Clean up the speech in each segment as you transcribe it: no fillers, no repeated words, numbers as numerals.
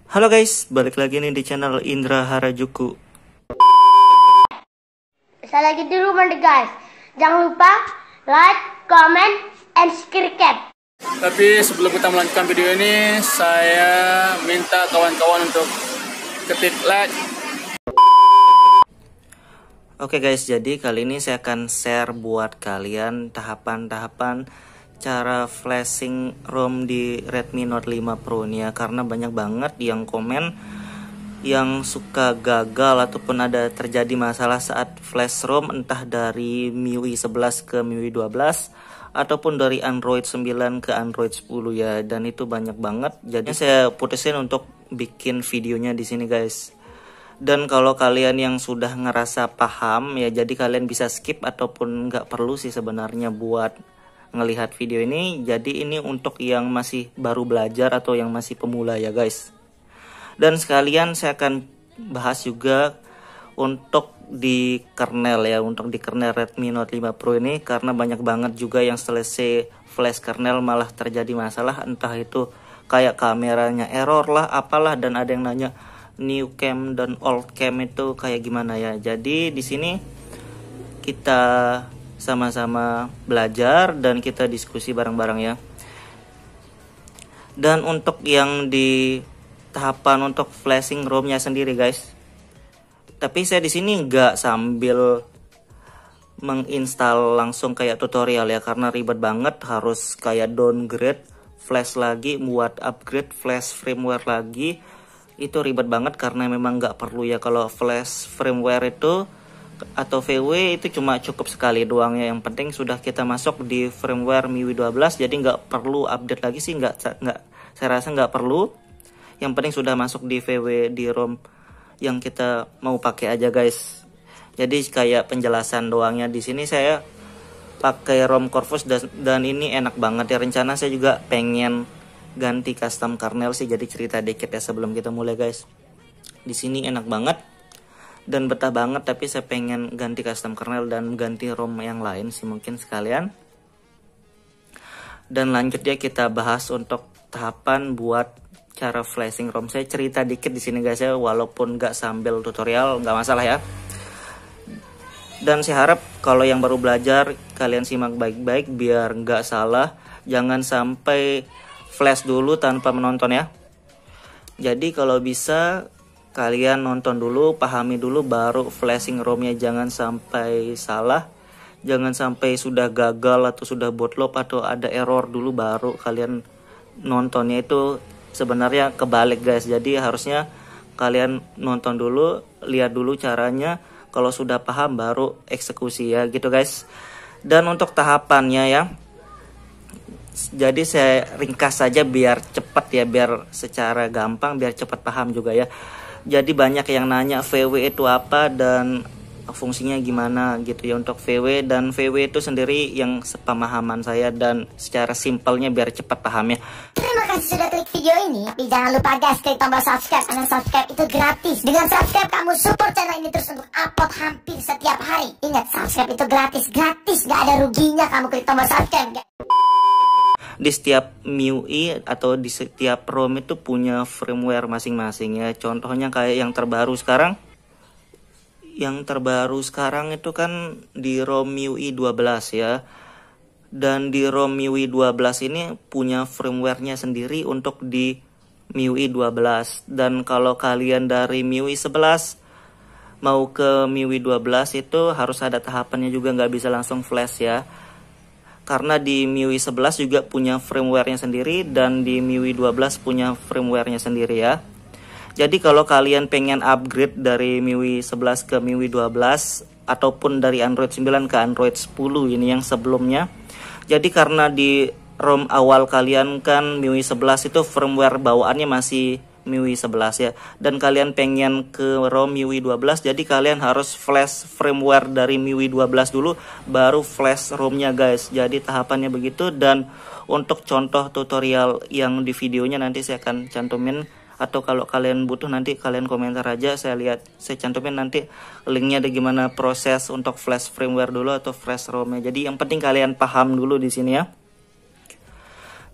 Halo guys, balik lagi nih di channel Indra Harajuku. Saya lagi di rumah nih guys. Jangan lupa like, comment, and subscribe. Tapi sebelum kita melanjutkan video ini, saya minta kawan-kawan untuk ketik like. Oke guys, jadi kali ini saya akan share buat kalian tahapan-tahapan cara flashing ROM di Redmi Note 5 Pro ini ya. Karena banyak banget yang komen yang suka gagal ataupun ada terjadi masalah saat flash ROM, entah dari MIUI 11 ke MIUI 12 ataupun dari Android 9 ke Android 10 ya. Dan itu banyak banget. Jadi saya putusin untuk bikin videonya di sini guys. Dan kalau kalian yang sudah ngerasa paham ya, jadi kalian bisa skip ataupun nggak perlu sih sebenarnya buat ngelihat video ini. Jadi ini untuk yang masih baru belajar atau yang masih pemula ya guys. Dan sekalian saya akan bahas juga untuk di kernel ya, untuk di kernel Redmi Note 5 Pro ini, karena banyak banget juga yang selesai flash kernel malah terjadi masalah, entah itu kayak kameranya error lah, apalah, dan ada yang nanya new cam dan old cam itu kayak gimana ya. Jadi di sini kita sama-sama belajar dan kita diskusi bareng-bareng ya. Dan untuk yang di tahapan untuk flashing ROM-nya sendiri guys, tapi saya di sini nggak sambil menginstal langsung kayak tutorial ya, karena ribet banget, harus kayak downgrade flash lagi, buat upgrade flash firmware lagi. Itu ribet banget karena memang nggak perlu ya. Kalau flash firmware itu atau VW itu cuma cukup sekali doang ya. Yang penting sudah kita masuk di firmware MIUI 12, jadi nggak perlu update lagi sih, saya rasa nggak perlu. Yang penting sudah masuk di VW di ROM yang kita mau pakai aja guys. Jadi kayak penjelasan doangnya. Di sini saya pakai ROM Corvus dan ini enak banget ya. Rencana saya juga pengen ganti custom kernel sih, jadi cerita dikit ya sebelum kita mulai guys. Di sini enak banget dan betah banget, tapi saya pengen ganti custom kernel dan ganti ROM yang lain sih mungkin sekalian. Dan lanjut ya, kita bahas untuk tahapan buat cara flashing ROM. Saya cerita dikit di sini guys ya, walaupun nggak sambil tutorial nggak masalah ya. Dan saya harap kalau yang baru belajar kalian simak baik-baik biar nggak salah. Jangan sampai flash dulu tanpa menonton ya. Jadi kalau bisa kalian nonton dulu, pahami dulu, baru flashing ROM-nya. Jangan sampai salah, jangan sampai sudah gagal atau sudah bootloop atau ada error dulu baru kalian nontonnya. Itu sebenarnya kebalik guys. Jadi harusnya kalian nonton dulu, lihat dulu caranya, kalau sudah paham baru eksekusi ya gitu guys. Dan untuk tahapannya ya, jadi saya ringkas saja biar cepat ya, biar secara gampang, biar cepat paham juga ya. Jadi banyak yang nanya VW itu apa dan fungsinya gimana gitu ya untuk VW. Dan VW itu sendiri yang sepemahaman saya dan secara simpelnya biar cepat paham ya. Terima kasih sudah klik video ini. Tapi jangan lupa guys, klik tombol subscribe, karena subscribe itu gratis. Dengan subscribe kamu support channel ini terus untuk upload hampir setiap hari. Ingat, subscribe itu gratis, gak ada ruginya kamu klik tombol subscribe guys. Di setiap MIUI atau di setiap ROM itu punya firmware masing-masing ya. Contohnya kayak yang terbaru sekarang. Yang terbaru sekarang itu kan di ROM MIUI 12 ya. Dan di ROM MIUI 12 ini punya firmware-nya sendiri untuk di MIUI 12. Dan kalau kalian dari MIUI 11 mau ke MIUI 12 itu harus ada tahapannya juga, nggak bisa langsung flash ya. Karena di MIUI 11 juga punya firmware-nya sendiri dan di MIUI 12 punya firmware-nya sendiri ya. Jadi kalau kalian pengen upgrade dari MIUI 11 ke MIUI 12 ataupun dari Android 9 ke Android 10 ini yang sebelumnya. Jadi karena di ROM awal kalian kan MIUI 11 itu firmware bawaannya masih MIUI 11 ya. Dan kalian pengen ke ROM MIUI 12, jadi kalian harus flash firmware dari MIUI 12 dulu baru flash ROM-nya guys. Jadi tahapannya begitu. Dan untuk contoh tutorial yang di videonya nanti saya akan cantumin, atau kalau kalian butuh nanti kalian komentar aja, saya cantumin nanti linknya ada gimana proses untuk flash firmware dulu atau flash ROM-nya. Jadi yang penting kalian paham dulu di sini ya.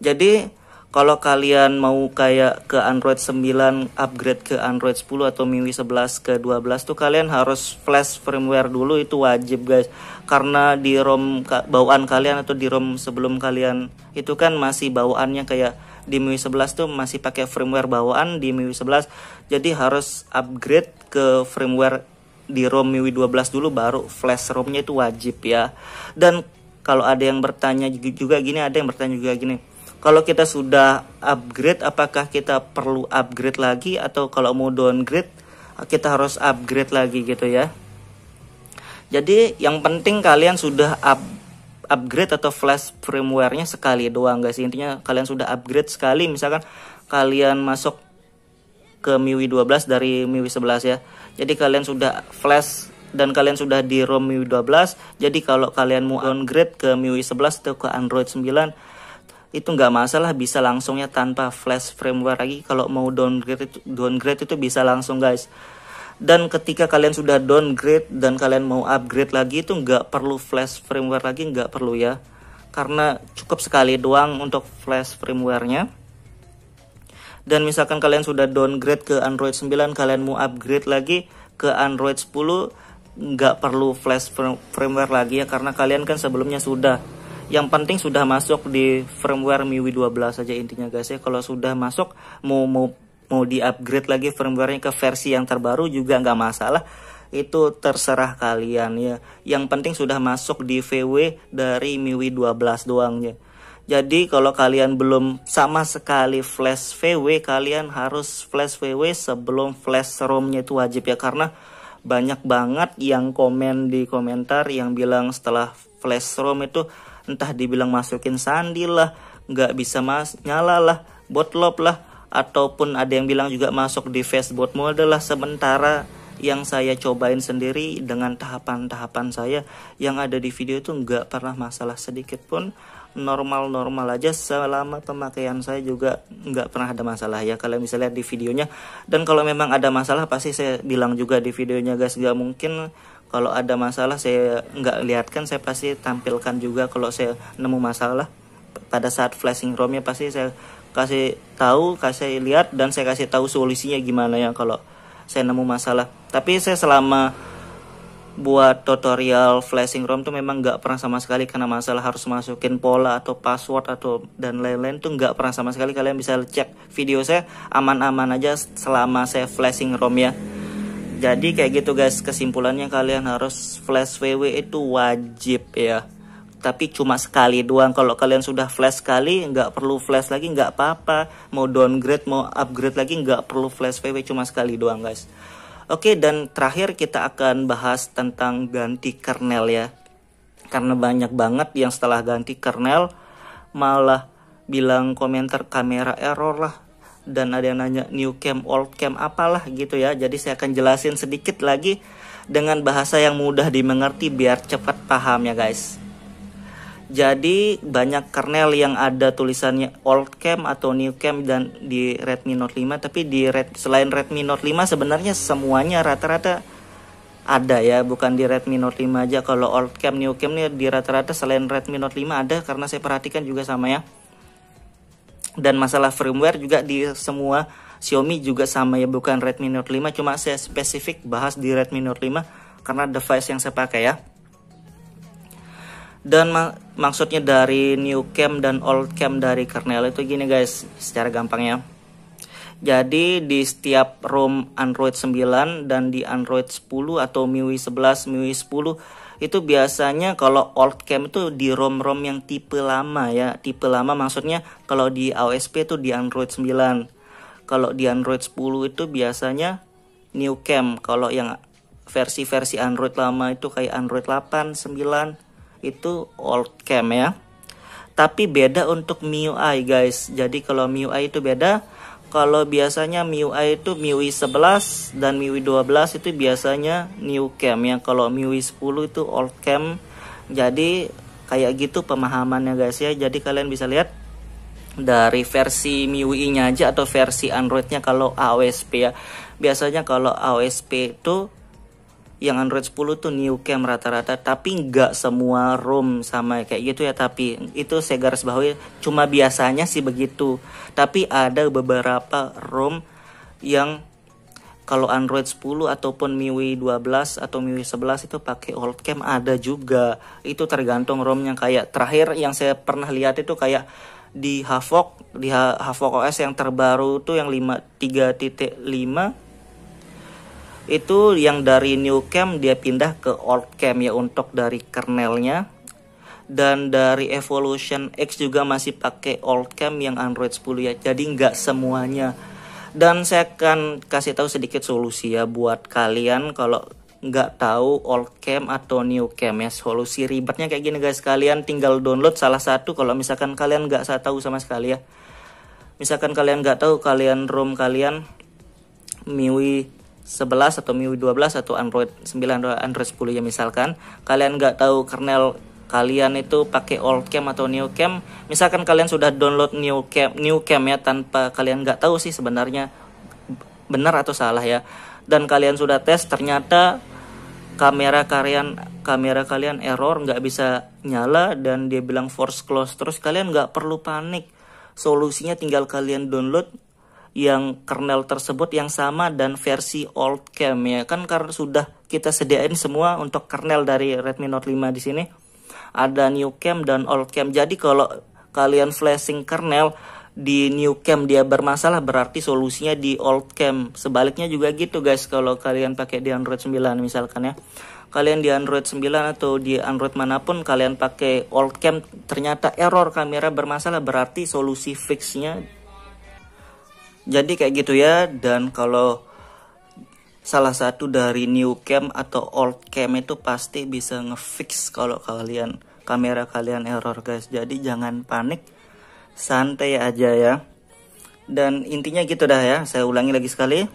Jadi Kalau kalian mau kayak ke Android 9 upgrade ke Android 10 atau MIUI 11 ke 12 tuh kalian harus flash firmware dulu, itu wajib guys. Karena di ROM bawaan kalian atau di ROM sebelum kalian itu kan masih bawaannya kayak di MIUI 11 tuh masih pakai firmware bawaan di MIUI 11. Jadi harus upgrade ke firmware di ROM MIUI 12 dulu baru flash ROM-nya, itu wajib ya. Dan kalau ada yang bertanya juga gini, kalau kita sudah upgrade, apakah kita perlu upgrade lagi, atau kalau mau downgrade kita harus upgrade lagi gitu ya. Jadi yang penting kalian sudah upgrade atau flash firmware-nya sekali doang guys. Intinya kalian sudah upgrade sekali, misalkan kalian masuk ke MIUI 12 dari MIUI 11 ya. Jadi kalian sudah flash dan kalian sudah di ROM MIUI 12. Jadi kalau kalian mau downgrade ke MIUI 11 atau ke Android 9, itu nggak masalah, bisa langsungnya tanpa flash firmware lagi. Kalau mau downgrade itu bisa langsung guys. Dan ketika kalian sudah downgrade dan kalian mau upgrade lagi, itu nggak perlu flash firmware lagi, nggak perlu ya, karena cukup sekali doang untuk flash firmware-nya. Dan misalkan kalian sudah downgrade ke Android 9, kalian mau upgrade lagi ke Android 10, nggak perlu flash firmware lagi ya, karena kalian kan sebelumnya sudah. Yang penting sudah masuk di firmware MIUI 12 saja intinya guys ya. Kalau sudah masuk mau di upgrade lagi firmware-nya ke versi yang terbaru juga nggak masalah, itu terserah kalian ya. Yang penting sudah masuk di VW dari MIUI 12 doang ya. Jadi kalau kalian belum sama sekali flash VW, kalian harus flash VW sebelum flash ROM-nya, itu wajib ya. Karena banyak banget yang komen di komentar yang bilang setelah flash ROM itu entah dibilang masukin sandi lah, nggak bisa nyala lah, bootloop lah, ataupun ada yang bilang juga masuk di fastboot mode lah. Sementara yang saya cobain sendiri dengan tahapan-tahapan saya yang ada di video itu nggak pernah masalah sedikit pun, normal-normal aja. Selama pemakaian saya juga nggak pernah ada masalah ya, kalian bisa lihat di videonya. Dan kalau memang ada masalah pasti saya bilang juga di videonya guys, nggak mungkin kalau ada masalah saya nggak lihatkan, saya pasti tampilkan juga. Kalau saya nemu masalah pada saat flashing ROM-nya pasti saya kasih tahu, kasih lihat, dan saya kasih tahu solusinya gimana ya kalau saya nemu masalah. Tapi saya selama buat tutorial flashing ROM tuh memang nggak pernah sama sekali kena masalah harus masukin pola atau password atau dan lain-lain, tuh nggak pernah sama sekali. Kalian bisa cek video saya, aman-aman aja selama saya flashing ROM ya. Jadi kayak gitu guys, kesimpulannya kalian harus flash VW itu wajib ya. Tapi cuma sekali doang. Kalau kalian sudah flash sekali, nggak perlu flash lagi, nggak apa-apa. Mau downgrade, mau upgrade lagi, nggak perlu flash VW, cuma sekali doang guys. Oke, dan terakhir kita akan bahas tentang ganti kernel ya. Karena banyak banget yang setelah ganti kernel malah bilang komentar kamera error lah, dan ada yang nanya new cam, old cam, apalah gitu ya. Jadi saya akan jelasin sedikit lagi dengan bahasa yang mudah dimengerti biar cepat paham ya guys. Jadi banyak kernel yang ada tulisannya old cam atau new cam dan di Redmi Note 5, tapi selain Redmi Note 5 sebenarnya semuanya rata-rata ada ya, bukan di Redmi Note 5 aja. Kalau old cam, new cam nih di rata-rata selain Redmi Note 5 ada, karena saya perhatikan juga sama ya. Dan masalah firmware juga di semua Xiaomi juga sama ya, bukan Redmi Note 5, cuma saya spesifik bahas di Redmi Note 5 karena device yang saya pakai ya. Dan maksudnya dari new cam dan old cam dari kernel itu gini guys, secara gampangnya. Jadi di setiap ROM Android 9 dan di Android 10 atau MIUI 11, MIUI 10 itu biasanya kalau old cam itu di ROM-ROM yang tipe lama ya. Tipe lama maksudnya kalau di AOSP itu di Android 9. Kalau di Android 10 itu biasanya new cam. Kalau yang versi-versi Android lama itu kayak Android 8, 9 itu old cam ya. Tapi beda untuk MIUI guys. Jadi kalau MIUI itu beda. Kalau biasanya MIUI itu MIUI 11 dan MIUI 12 itu biasanya new cam ya. Kalau MIUI 10 itu old cam. Jadi kayak gitu pemahamannya guys ya. Jadi kalian bisa lihat dari versi MIUI-nya aja atau versi Android-nya kalau AOSP ya. Biasanya kalau AOSP itu yang Android 10 tuh new cam rata-rata, tapi nggak semua ROM sama kayak gitu ya. Tapi itu saya garis bawahi, cuma biasanya sih begitu. Tapi ada beberapa ROM yang kalau Android 10 ataupun MIUI 12 atau MIUI 11 itu pakai old cam, ada juga. Itu tergantung ROM-nya. Kayak terakhir yang saya pernah lihat itu kayak di Havok OS yang terbaru tuh yang 3.5 itu yang dari new cam dia pindah ke old cam ya untuk dari kernelnya. Dan dari Evolution X juga masih pakai old cam yang Android 10 ya. Jadi nggak semuanya. Dan saya akan kasih tahu sedikit solusi ya buat kalian kalau nggak tahu old cam atau new cam ya. Solusi ribetnya kayak gini guys, kalian tinggal download salah satu kalau misalkan kalian nggak tahu sama sekali ya. Misalkan kalian nggak tahu, kalian ROM kalian MIUI 11 atau MIUI 12 atau Android 9 atau Android 10 ya, misalkan kalian nggak tahu kernel kalian itu pakai old cam atau new cam. Misalkan kalian sudah download new cam ya, tanpa kalian nggak tahu sih sebenarnya benar atau salah ya, dan kalian sudah tes ternyata kamera kalian error, nggak bisa nyala dan dia bilang force close terus, kalian nggak perlu panik. Solusinya tinggal kalian download yang kernel tersebut yang sama dan versi old cam ya kan, karena sudah kita sediain semua untuk kernel dari Redmi Note 5 di sini. Ada new cam dan old cam. Jadi kalau kalian flashing kernel di new cam dia bermasalah, berarti solusinya di old cam. Sebaliknya juga gitu guys, kalau kalian pakai di Android 9 misalkan ya, kalian di Android 9 atau di Android manapun kalian pakai old cam ternyata error kamera bermasalah, berarti solusi fixnya jadi kayak gitu ya. Dan kalau salah satu dari new cam atau old cam itu pasti bisa ngefix kalau kalian kamera kalian error guys. Jadi jangan panik, santai aja ya. Dan intinya gitu dah ya, saya ulangi lagi sekali.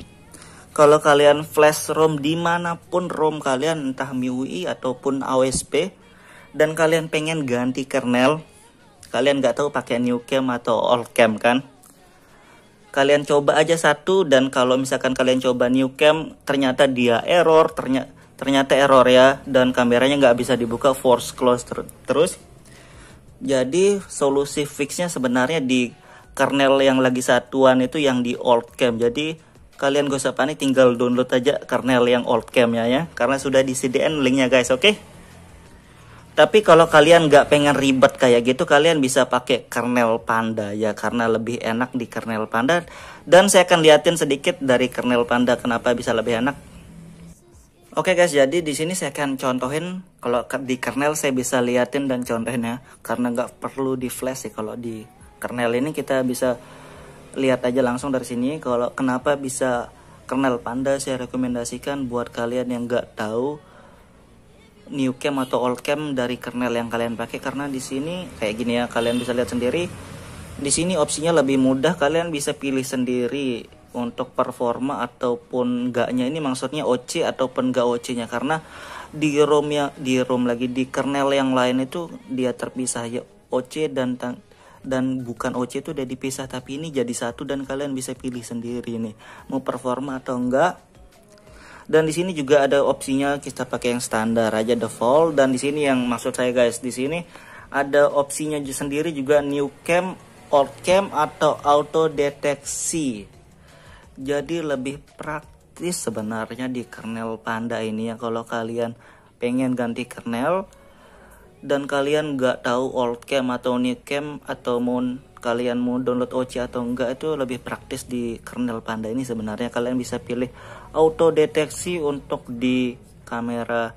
Kalau kalian flash ROM dimanapun ROM kalian, entah MIUI ataupun AOSP, dan kalian pengen ganti kernel, kalian nggak tahu pakai new cam atau old cam kan, kalian coba aja satu. Dan kalau misalkan kalian coba new cam ternyata dia error, ternyata error ya, dan kameranya nggak bisa dibuka, force close terus. Jadi solusi fixnya sebenarnya di kernel yang lagi satuan itu yang di old cam. Jadi kalian gak usah panik, tinggal download aja kernel yang old cam ya, karena sudah disediain linknya guys, oke? Tapi kalau kalian nggak pengen ribet kayak gitu, kalian bisa pakai kernel Panda ya, karena lebih enak di kernel Panda. Dan saya akan liatin sedikit dari kernel Panda kenapa bisa lebih enak. Oke guys, jadi di sini saya akan contohin. Kalau di kernel saya bisa liatin dan contohin ya, karena nggak perlu di flash sih. Kalau di kernel ini kita bisa lihat aja langsung dari sini. Kalau kenapa bisa kernel Panda, saya rekomendasikan buat kalian yang nggak tahu new cam atau old cam dari kernel yang kalian pakai, karena di sini kayak gini ya, kalian bisa lihat sendiri. Di sini opsinya lebih mudah, kalian bisa pilih sendiri untuk performa ataupun enggaknya. Ini maksudnya OC ataupun enggak OC-nya, karena di ROM lagi di kernel yang lain itu dia terpisah ya, OC dan bukan OC itu udah dipisah, tapi ini jadi satu dan kalian bisa pilih sendiri nih mau performa atau enggak. Dan di sini juga ada opsinya kita pakai yang standar aja, default. Dan di sini yang maksud saya guys, di sini ada opsinya sendiri juga, new cam, old cam atau auto deteksi. Jadi lebih praktis sebenarnya di kernel Panda ini ya, kalau kalian pengen ganti kernel dan kalian nggak tahu old cam atau new cam, atau kalian mau download OC atau enggak, itu lebih praktis di kernel Panda ini sebenarnya. Kalian bisa pilih auto deteksi untuk di kameranya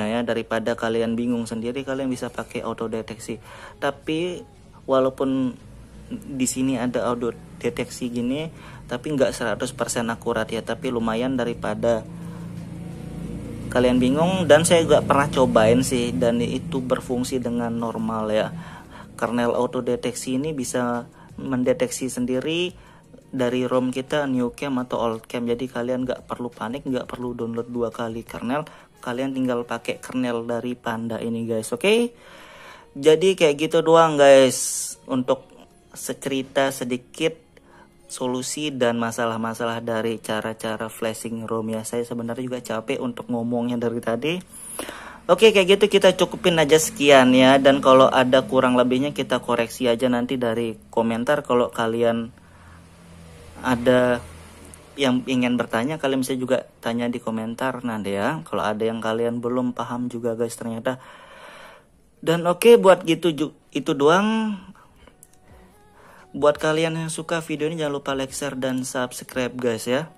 ya, daripada kalian bingung sendiri kalian bisa pakai auto deteksi. Tapi walaupun di sini ada auto deteksi gini, tapi nggak 100% akurat ya, tapi lumayan daripada kalian bingung. Dan saya juga pernah cobain sih, dan itu berfungsi dengan normal ya. Kernel auto deteksi ini bisa mendeteksi sendiri dari ROM kita new cam atau old cam. Jadi kalian nggak perlu panik, nggak perlu download 2 kali kernel, kalian tinggal pakai kernel dari Panda ini guys, oke? Jadi kayak gitu doang guys untuk cerita sedikit solusi dan masalah-masalah dari cara-cara flashing ROM ya. Saya sebenarnya juga capek untuk ngomongnya dari tadi. Oke, kayak gitu kita cukupin aja sekian ya. Dan kalau ada kurang lebihnya kita koreksi aja nanti dari komentar. Kalau kalian ada yang ingin bertanya, kalian bisa juga tanya di komentar nanti ya. Kalau ada yang kalian belum paham juga guys ternyata. Dan oke, buat gitu itu doang. Buat kalian yang suka video ini jangan lupa like, share, dan subscribe guys ya.